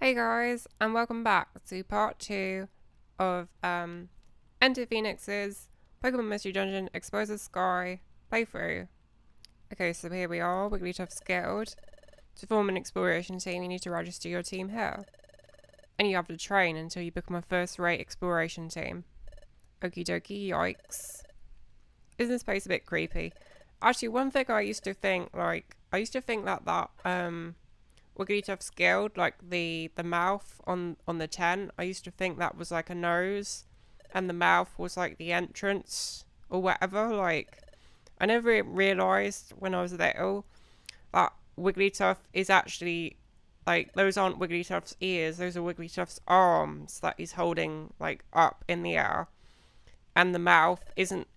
Hey guys, and welcome back to part 2 of Enter Phoenix's Pokemon Mystery Dungeon Exposes Sky playthrough. Okay, so here we are, Wigglytuff's Guild. To form an exploration team, you need to register your team here. And you have to train until you become a first-rate exploration team. Okie dokie, yikes. Isn't this place a bit creepy? Actually, one thing I used to think, that Wigglytuff's Guild, like the mouth on the tent, I used to think that was like a nose, and the mouth was like the entrance or whatever. Like, I never realised when I was little that Wigglytuff is actually, like, those aren't Wigglytuff's ears, those are Wigglytuff's arms that he's holding like up in the air, and the mouth isn't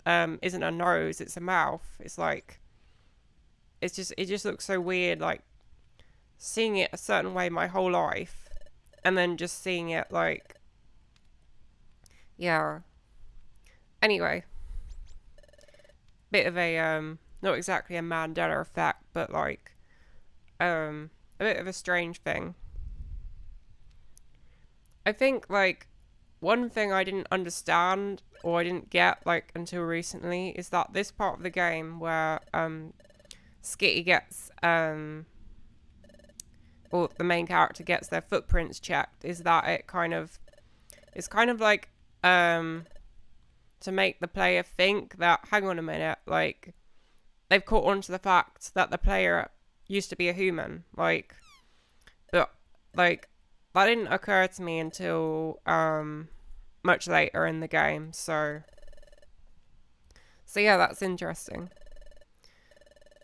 a nose, it's a mouth. It's like, it just looks so weird, like seeing it a certain way my whole life, and then just seeing it like, yeah. Anyway, bit of a not exactly a Mandela effect, but like a bit of a strange thing. I think like one thing I didn't understand or I didn't get like until recently is that this part of the game where Skitty gets or the main character gets their footprints checked, is that it's kind of like to make the player think that, hang on a minute, like they've caught on to the fact that the player used to be a human, like, but like that didn't occur to me until much later in the game. So yeah, that's interesting.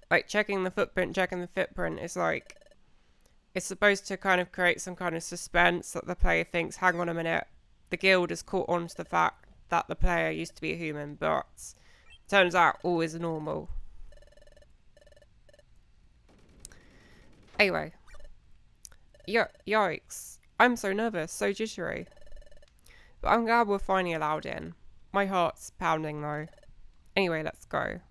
Like checking the footprint is like, it's supposed to kind of create some kind of suspense that the player thinks, hang on a minute, the guild has caught on to the fact that the player used to be a human, but turns out all is normal. Anyway. Yikes. I'm so nervous, so jittery. But I'm glad we're finally allowed in. My heart's pounding though. Anyway, let's go.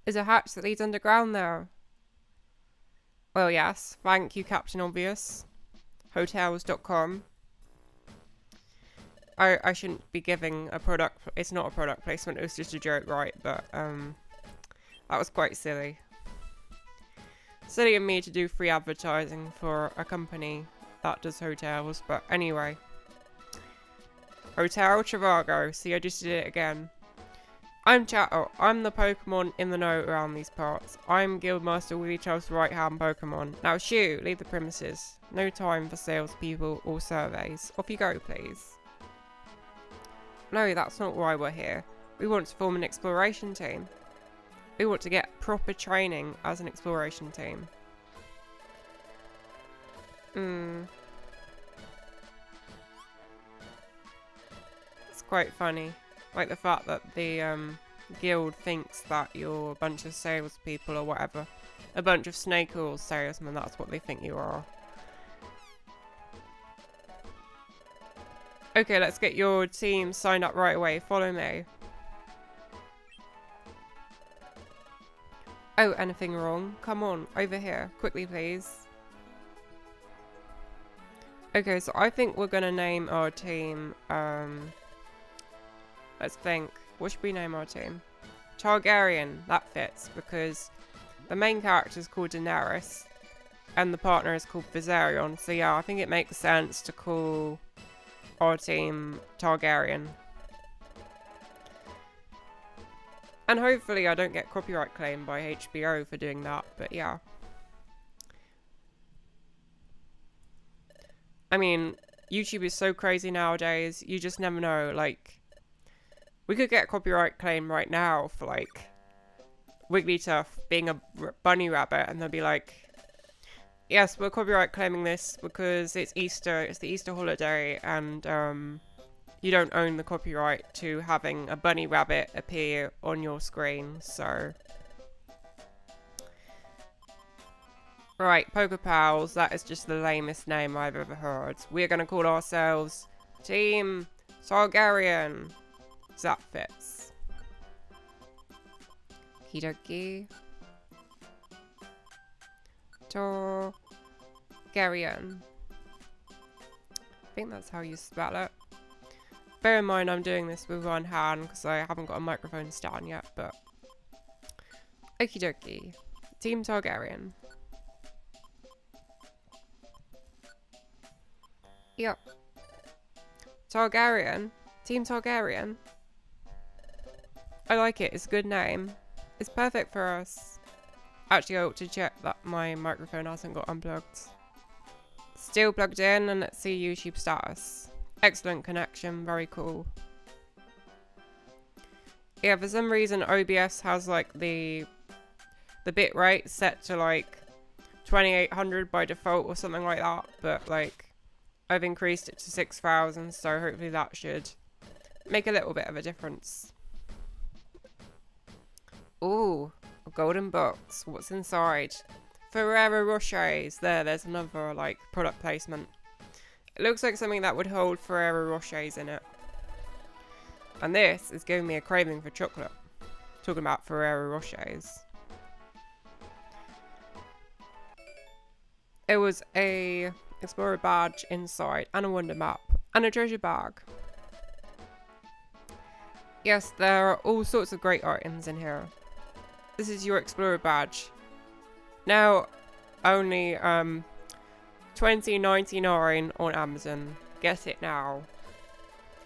There's a hatch that leads underground there. Well, yes. Thank you, Captain Obvious. Hotels.com. I shouldn't be giving a product. It's not a product placement. It was just a joke, right? But that was quite silly. Silly of me to do free advertising for a company that does hotels. But anyway, Hotel Trivago. See, I just did it again. I'm Chatto. I'm the Pokemon in the know around these parts. I'm Guildmaster Wigglytuff's right-hand Pokemon. Now shoo, leave the premises. No time for salespeople or surveys. Off you go, please. No, that's not why we're here. We want to form an exploration team. We want to get proper training as an exploration team. It's quite funny. Like the fact that the guild thinks that you're a bunch of salespeople or whatever. A bunch of snake oil salesmen, that's what they think you are. Okay, let's get your team signed up right away. Follow me. Oh, anything wrong? Come on, over here. Quickly, please. Okay, so I think we're gonna name our team, let's think. What should we name our team? Targaryen. That fits, because the main character is called Daenerys, and the partner is called Viserion. So yeah, I think it makes sense to call our team Targaryen. And hopefully I don't get copyright claimed by HBO for doing that, but yeah. I mean, YouTube is so crazy nowadays, you just never know, like, we could get copyright claim right now for, like, Wigglytuff being a bunny rabbit, and they'll be like, yes, we're copyright claiming this because it's Easter, it's the Easter holiday, and, you don't own the copyright to having a bunny rabbit appear on your screen, so. Right, Poker Pals, that is just the lamest name I've ever heard. We're gonna call ourselves Team Targaryen. That fits. Okie dokie. Targaryen. I think that's how you spell it. Bear in mind I'm doing this with one hand because I haven't got a microphone stand yet, but... Okie dokie. Team Targaryen. Yep. Targaryen. Team Targaryen. I like it. It's a good name. It's perfect for us. Actually, I ought to check that my microphone hasn't got unplugged. Still plugged in, and let's see YouTube status. Excellent connection. Very cool. Yeah, for some reason OBS has like the bit rate set to like 2800 by default or something like that, but like I've increased it to 6000, so hopefully that should make a little bit of a difference. Ooh, a golden box. What's inside? Ferrero Rochers. There's another like product placement. It looks like something that would hold Ferrero Rochers in it. And this is giving me a craving for chocolate. Talking about Ferrero Rochers. It was a Explorer badge inside, and a wonder map, and a treasure bag. Yes, there are all sorts of great items in here. This is your Explorer badge. Now, only $20.99 on Amazon. Get it now.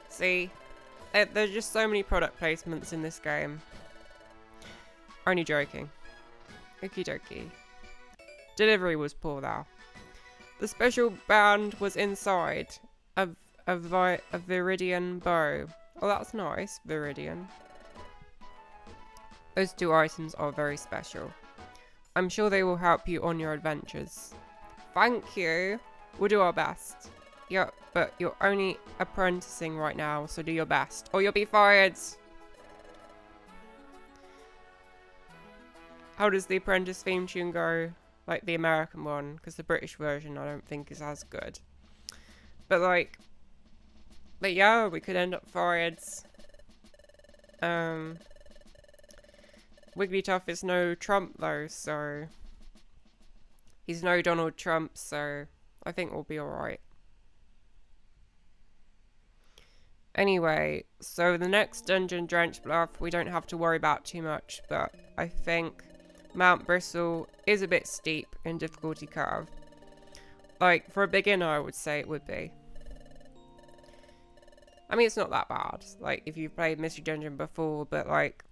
See? There's just so many product placements in this game. Only joking. Okie dokie. Delivery was poor though. The special band was inside. A Viridian bow. Oh, that's nice. Viridian. Those two items are very special. I'm sure they will help you on your adventures. Thank you. We'll do our best. Yep, but you're only apprenticing right now, so do your best, or you'll be fired. How does the Apprentice theme tune go? Like the American one, because the British version I don't think is as good. But like, yeah, we could end up fired. Wigglytuff is no Trump though, so he's no Donald Trump, so I think we'll be alright. Anyway, so the next dungeon, Drenched Bluff, we don't have to worry about too much, but I think Mount Bristle is a bit steep in difficulty curve. Like, for a beginner, I would say it would be. I mean, it's not that bad, like, if you've played Mystery Dungeon before, but, like,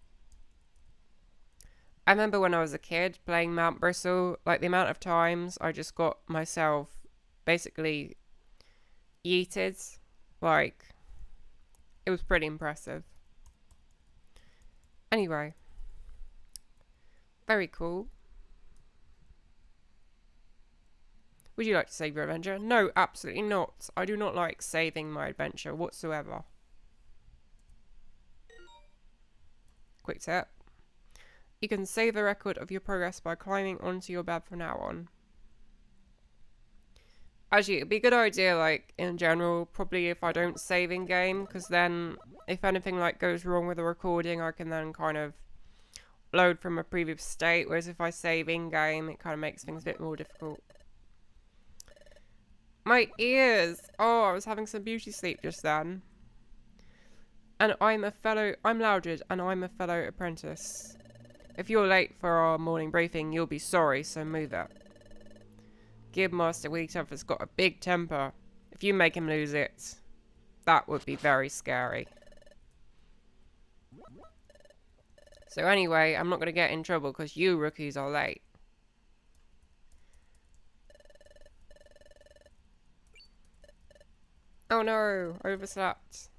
I remember when I was a kid playing Mount Bristle, like, the amount of times I just got myself basically yeeted, like, it was pretty impressive. Anyway. Very cool. Would you like to save your adventure? No, absolutely not. I do not like saving my adventure whatsoever. Quick tip. You can save a record of your progress by climbing onto your bed from now on. Actually, it'd be a good idea, like, in general, probably if I don't save in game, because then if anything, like, goes wrong with the recording, I can then kind of load from a previous state, whereas if I save in-game, it kind of makes things a bit more difficult. My ears! Oh, I was having some beauty sleep just then. And I'm Loudred, and I'm a fellow apprentice. If you're late for our morning briefing, you'll be sorry, so move it. Guildmaster Wigglytuff has got a big temper. If you make him lose it, that would be very scary. So anyway, I'm not going to get in trouble because you rookies are late. Oh no, overslept.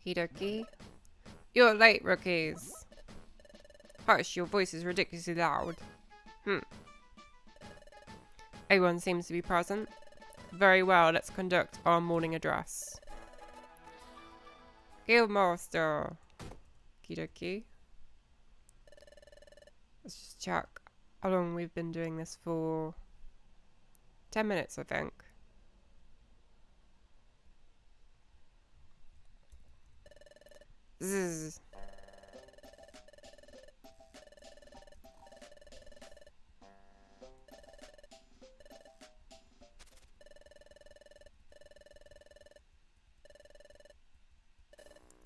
Okie-dokie. You're late, rookies. Hush, your voice is ridiculously loud. Everyone seems to be present. Very well, let's conduct our morning address. Guildmaster. Okie-dokie. Let's just check how long we've been doing this for. 10 minutes, I think. Zzz.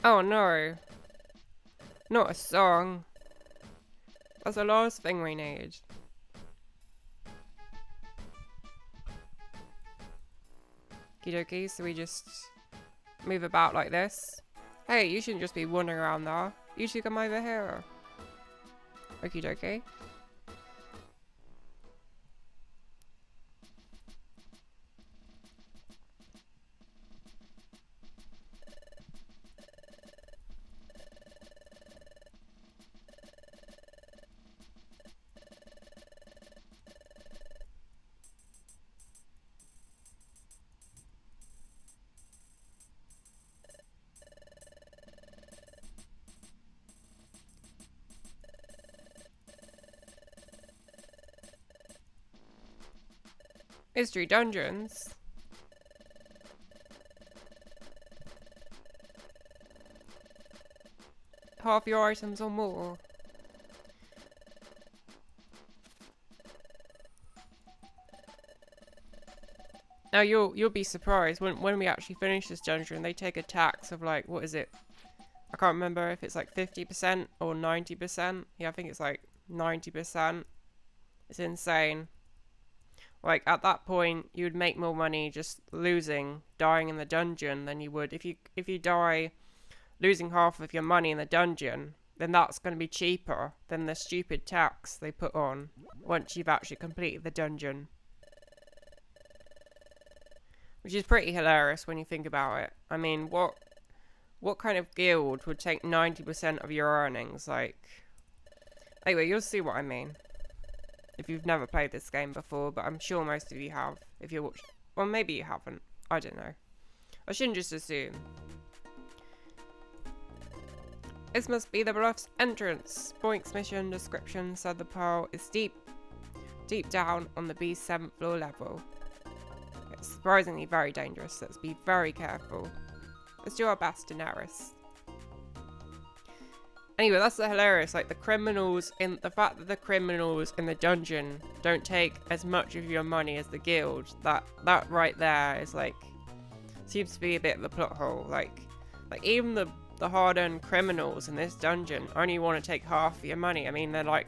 Oh no. Not a song. That's the last thing we need. Okie dokie, so we just move about like this. Hey, you shouldn't just be wandering around there. You should come over here. Okie dokie. Mystery dungeons. Half your items or more. Now you'll be surprised when we actually finish this dungeon. They take a tax of like, what is it? I can't remember if it's like 50% or 90%. Yeah, I think it's like 90%. It's insane. Like at that point, you would make more money just dying in the dungeon than you would if you die losing half of your money in the dungeon. Then that's going to be cheaper than the stupid tax they put on once you've actually completed the dungeon. Which is pretty hilarious when you think about it. I mean, what kind of guild would take 90% of your earnings? Like, anyway, you'll see what I mean if you've never played this game before, but I'm sure most of you have if you're watching. Well, maybe you haven't. I don't know. I shouldn't just assume. This must be the Bluff's entrance. Boink's mission description said the pearl is deep down on the B's 7th floor level. It's surprisingly very dangerous, let's be very careful. Let's do our best, Daenerys. Anyway, that's hilarious. Like the fact that the criminals in the dungeon don't take as much of your money as the guild. That right there is like seems to be a bit of the plot hole. Like even the hard-earned criminals in this dungeon only want to take half of your money. I mean, they're like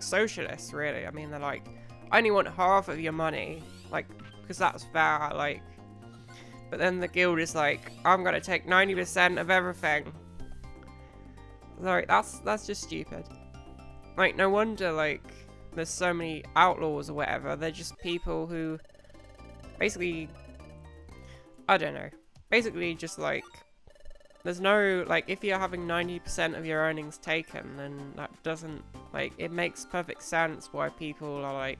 socialists, really. I mean, they're like, I only want half of your money, like because that's fair. Like, but then the guild is like, I'm gonna take 90% of everything. Like, that's just stupid. Like, no wonder, like, there's so many outlaws or whatever. They're just people who basically, I don't know. Basically just, like, there's no, like, if you're having 90% of your earnings taken, then that doesn't, like, it makes perfect sense why people are, like,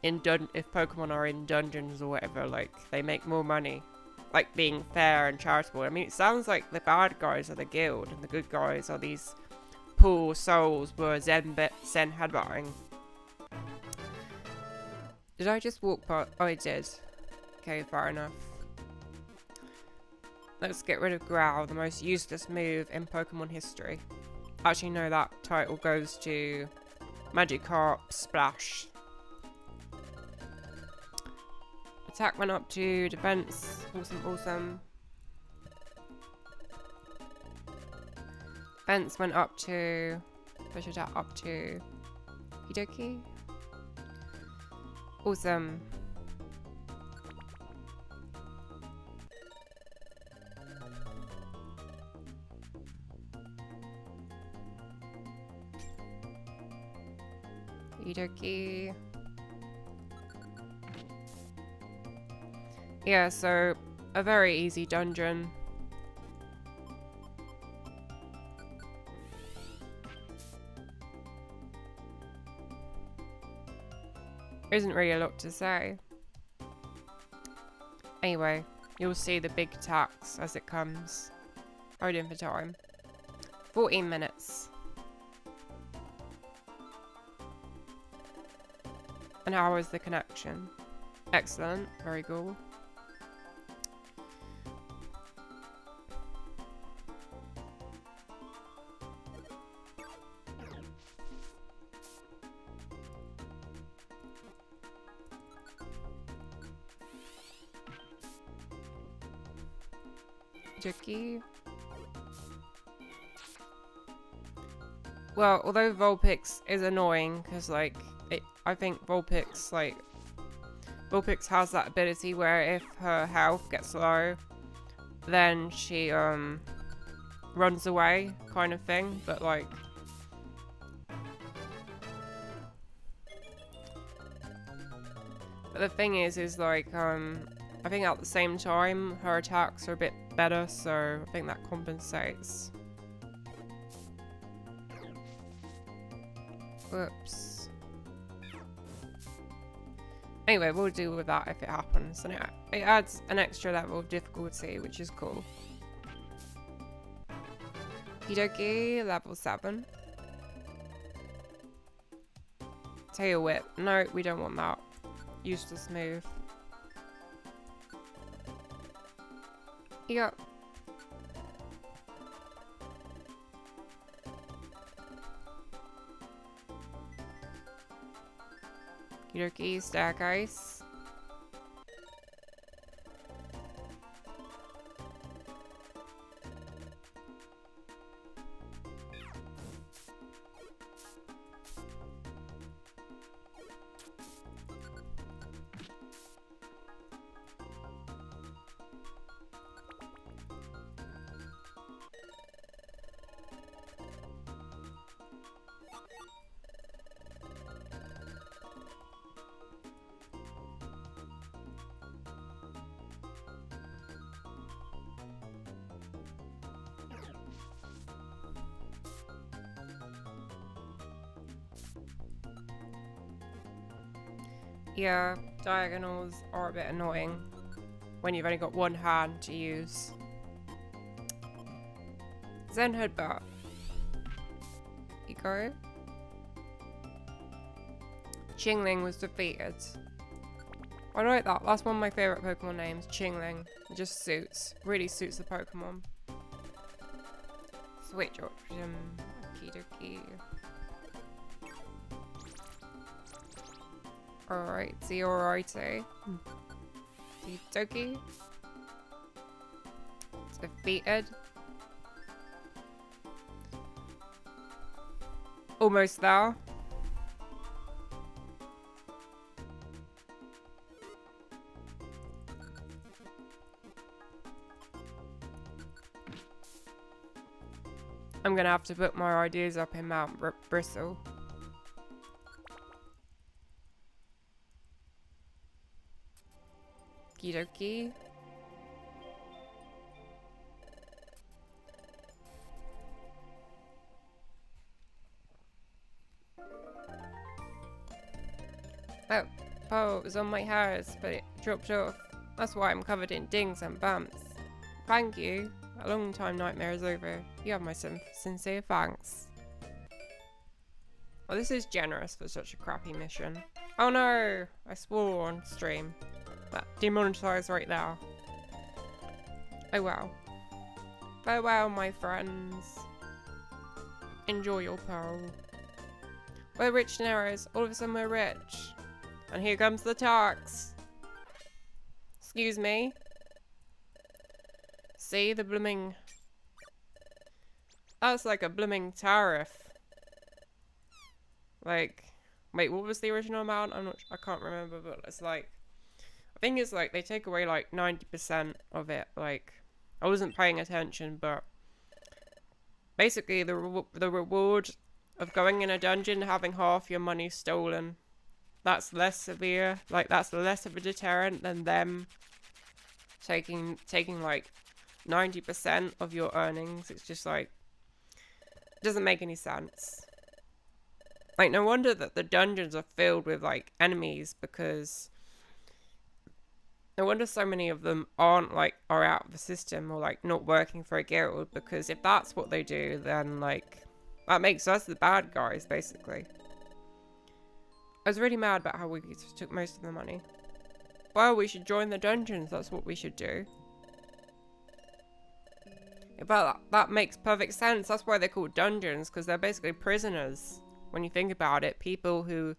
if Pokemon are in dungeons or whatever, like, they make more money. Like being fair and charitable. I mean, it sounds like the bad guys are the guild and the good guys are these poor souls who are Zen headbutting. Did I just walk past? Oh, I did. Okay, fair enough. Let's get rid of Growl, the most useless move in Pokemon history. Actually, no, that title goes to Magikarp Splash. Attack went up to defense. Awesome. Defense went up to. Push attack up to. Hidoki. Awesome. Hidoki. Yeah, so a very easy dungeon. There isn't really a lot to say. Anyway, you'll see the big tax as it comes. Hold in for time. 14 minutes. And how is the connection? Excellent, very cool. Jackie. Well, although Vulpix is annoying, because, like, I think Vulpix has that ability where if her health gets low, then she, runs away, kind of thing, but, like... But the thing is like, I think at the same time, her attacks are a bit better, so I think that compensates. Whoops. Anyway, we'll deal with that if it happens, and it adds an extra level of difficulty, which is cool. Okie level 7. Tail Whip. No, we don't want that. Useless move. Yep. Okie staircase. Yeah, diagonals are a bit annoying when you've only got one hand to use. Zen Headbutt. You go. Chingling was defeated. I like that. That's one of my favourite Pokemon names, Chingling. It just suits. Really suits the Pokemon. Switch option. Okie dokie. Alright, see alrighty. Okie dokie. It's defeated. Almost there. I'm gonna have to put my ideas up in Mount Bristle. Okie dokie. Oh, it was on my house, but it dropped off. That's why I'm covered in dings and bumps. Thank you. A long time nightmare is over. You have my sincere thanks. Well, this is generous for such a crappy mission. Oh no! I swore on stream. That demonetized right there. Oh well. Farewell, my friends. Enjoy your pearl. We're rich narrows. All of a sudden we're rich. And here comes the tax. Excuse me. See the blooming... That's like a blooming tariff. Like... Wait, what was the original amount? I can't remember, but it's like... I think it's like they take away like 90% of it. Like, I wasn't paying attention, but... Basically, the reward of going in a dungeon and having half your money stolen... That's less severe. Like, that's less of a deterrent than them taking like 90% of your earnings. It's just like, it doesn't make any sense. Like, no wonder that the dungeons are filled with like enemies, because no wonder so many of them are out of the system or like not working for a guild, because if that's what they do, then like that makes us the bad guys basically. I was really mad about how we took most of the money. Well, we should join the dungeons. That's what we should do. But that makes perfect sense. That's why they're called dungeons, because they're basically prisoners. When you think about it, people who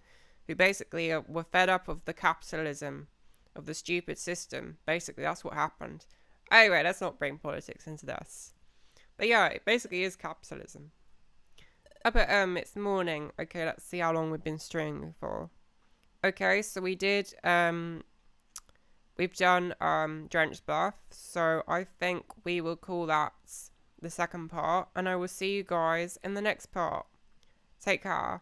basically were fed up of the capitalism, of the stupid system. Basically, that's what happened. Anyway, let's not bring politics into this. But yeah, it basically is capitalism. Oh, but it's morning. Okay, let's see how long we've been streaming for. Okay, so we've done Drenched Bluff, so I think we will call that the second part, and I will see you guys in the next part. Take care.